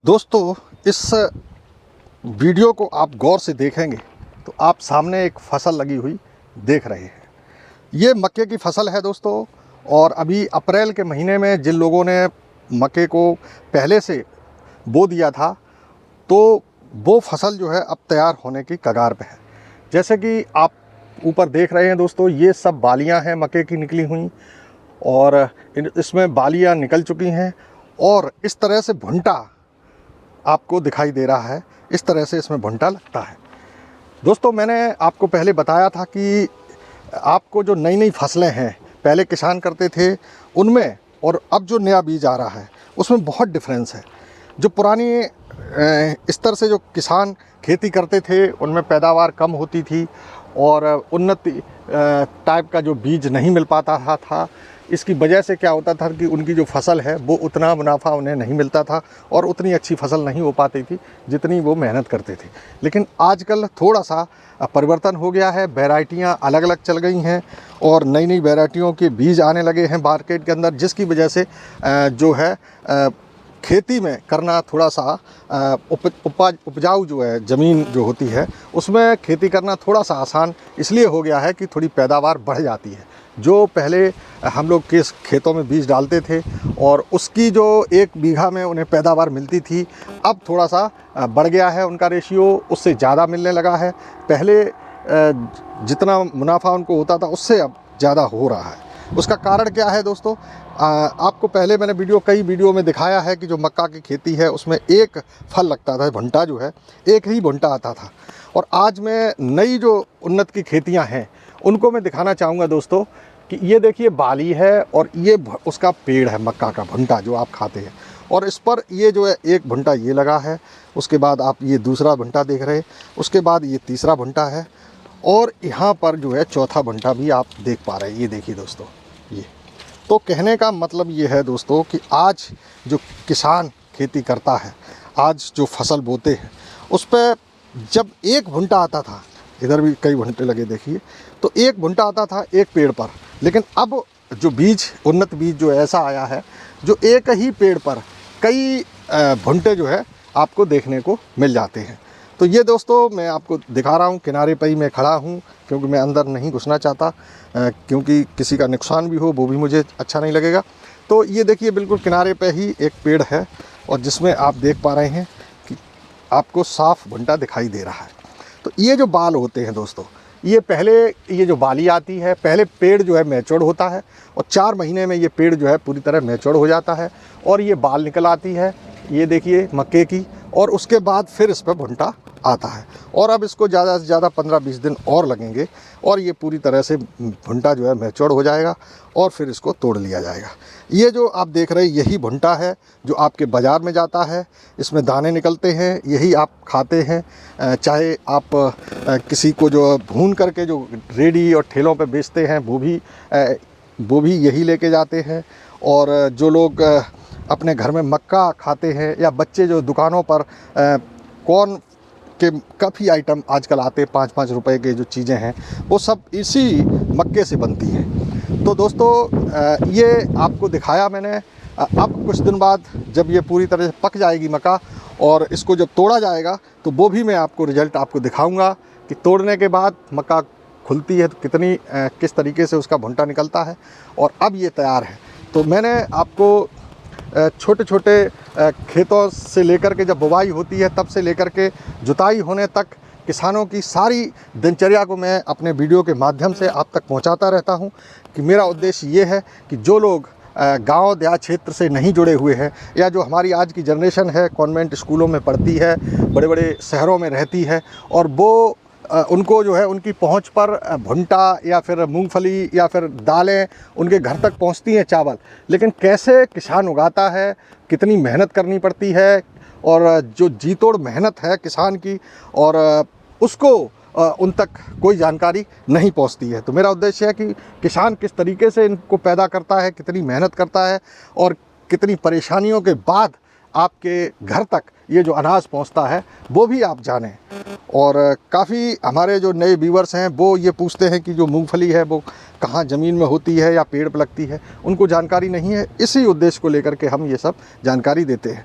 दोस्तों, इस वीडियो को आप गौर से देखेंगे तो आप सामने एक फसल लगी हुई देख रहे हैं। ये मक्के की फसल है दोस्तों। और अभी अप्रैल के महीने में जिन लोगों ने मक्के को पहले से बो दिया था, तो वो फसल जो है अब तैयार होने की कगार पे है। जैसे कि आप ऊपर देख रहे हैं दोस्तों, ये सब बालियां हैं मक्के की निकली हुई, और इसमें बालियां निकल चुकी हैं और इस तरह से भुंटा आपको दिखाई दे रहा है। इस तरह से इसमें भुंटा लगता है। दोस्तों, मैंने आपको पहले बताया था कि आपको जो नई नई फसलें हैं, पहले किसान करते थे उनमें और अब जो नया बीज आ रहा है उसमें बहुत डिफरेंस है। जो पुरानी स्तर से जो किसान खेती करते थे उनमें पैदावार कम होती थी और उन्नति टाइप का जो बीज नहीं मिल पाता था। इसकी वजह से क्या होता था कि उनकी जो फसल है वो उतना मुनाफा उन्हें नहीं मिलता था और उतनी अच्छी फसल नहीं हो पाती थी जितनी वो मेहनत करते थे। लेकिन आजकल थोड़ा सा परिवर्तन हो गया है, वैरायटियाँ अलग अलग चल गई हैं और नई नई वैरायटियों के बीज आने लगे हैं मार्केट के अंदर, जिसकी वजह से जो है खेती में करना थोड़ा सा उपजाऊ जो है ज़मीन जो होती है उसमें खेती करना थोड़ा सा आसान इसलिए हो गया है कि थोड़ी पैदावार बढ़ जाती है। जो पहले हम लोग किस खेतों में बीज डालते थे और उसकी जो 1 बीघा में उन्हें पैदावार मिलती थी, अब थोड़ा सा बढ़ गया है उनका रेशियो, उससे ज़्यादा मिलने लगा है। पहले जितना मुनाफा उनको होता था उससे अब ज़्यादा हो रहा है। उसका कारण क्या है दोस्तों? आपको पहले मैंने कई वीडियो में दिखाया है कि जो मक्का की खेती है उसमें एक फल लगता था, भुंटा जो है एक ही भुंटा आता था। और आज मैं नई जो उन्नत की खेतियां हैं उनको मैं दिखाना चाहूँगा दोस्तों कि ये देखिए बाली है और ये उसका पेड़ है मक्का का भुंटा जो आप खाते हैं, और इस पर ये जो है एक भुंटा ये लगा है, उसके बाद आप ये दूसरा भुंटा देख रहे हैं, उसके बाद ये तीसरा भुंटा है और यहाँ पर जो है चौथा भुंटा भी आप देख पा रहे हैं। ये देखिए दोस्तों, ये तो कहने का मतलब ये है दोस्तों कि आज जो किसान खेती करता है, आज जो फसल बोते हैं उस पर जब एक भुंटा आता था, इधर भी कई भुंटे लगे देखिए, तो एक भुंटा आता था एक पेड़ पर। लेकिन अब जो बीज उन्नत बीज जो ऐसा आया है जो एक ही पेड़ पर कई भुंटे जो है आपको देखने को मिल जाते हैं। तो ये दोस्तों मैं आपको दिखा रहा हूँ, किनारे पर ही मैं खड़ा हूँ क्योंकि मैं अंदर नहीं घुसना चाहता, क्योंकि किसी का नुकसान भी हो वो भी मुझे अच्छा नहीं लगेगा। तो ये देखिए बिल्कुल किनारे पे ही एक पेड़ है और जिसमें आप देख पा रहे हैं कि आपको साफ भुंटा दिखाई दे रहा है। तो ये जो बाल होते हैं दोस्तों, ये पहले ये जो बाली आती है, पहले पेड़ जो है मैच्योर होता है और 4 महीने में ये पेड़ जो है पूरी तरह मैच्योर हो जाता है और ये बाल निकल आती है, ये देखिए मक्के की, और उसके बाद फिर इस पर भुंटा आता है। और अब इसको ज़्यादा से ज़्यादा 15-20 दिन और लगेंगे और ये पूरी तरह से भुंटा जो है मैच्योर हो जाएगा और फिर इसको तोड़ लिया जाएगा। ये जो आप देख रहे हैं यही भुंटा है जो आपके बाज़ार में जाता है, इसमें दाने निकलते हैं, यही आप खाते हैं। चाहे आप किसी को जो भून करके जो रेडी और ठेलों पे बेचते हैं वो भी यही लेके जाते हैं। और जो लोग अपने घर में मक्का खाते हैं या बच्चे जो दुकानों पर कॉर्न के काफ़ी आइटम आजकल आते 5-5 रुपए के जो चीज़ें हैं वो सब इसी मक्के से बनती हैं। तो दोस्तों ये आपको दिखाया मैंने। अब कुछ दिन बाद जब ये पूरी तरह से पक जाएगी मक्का और इसको जब तोड़ा जाएगा तो वो भी मैं आपको रिज़ल्ट आपको दिखाऊंगा कि तोड़ने के बाद मक्का खुलती है तो किस तरीके से उसका भुंटा निकलता है। और अब ये तैयार है। तो मैंने आपको छोटे छोटे खेतों से लेकर के जब बुवाई होती है तब से लेकर के जुताई होने तक किसानों की सारी दिनचर्या को मैं अपने वीडियो के माध्यम से आप तक पहुंचाता रहता हूं। कि मेरा उद्देश्य ये है कि जो लोग गांव देहात क्षेत्र से नहीं जुड़े हुए हैं या जो हमारी आज की जनरेशन है कॉन्वेंट स्कूलों में पढ़ती है, बड़े बड़े शहरों में रहती है, और वो उनको जो है उनकी पहुंच पर भुंटा या फिर मूंगफली या फिर दालें उनके घर तक पहुंचती हैं, चावल, लेकिन कैसे किसान उगाता है, कितनी मेहनत करनी पड़ती है और जो जी तोड़ मेहनत है किसान की, और उसको उन तक कोई जानकारी नहीं पहुंचती है। तो मेरा उद्देश्य है कि किसान किस तरीके से इनको पैदा करता है, कितनी मेहनत करता है और कितनी परेशानियों के बाद आपके घर तक ये जो अनाज पहुंचता है वो भी आप जानें। और काफ़ी हमारे जो नए व्यूवर्स हैं वो ये पूछते हैं कि जो मूंगफली है वो कहाँ ज़मीन में होती है या पेड़ पर लगती है, उनको जानकारी नहीं है। इसी उद्देश्य को लेकर के हम ये सब जानकारी देते हैं।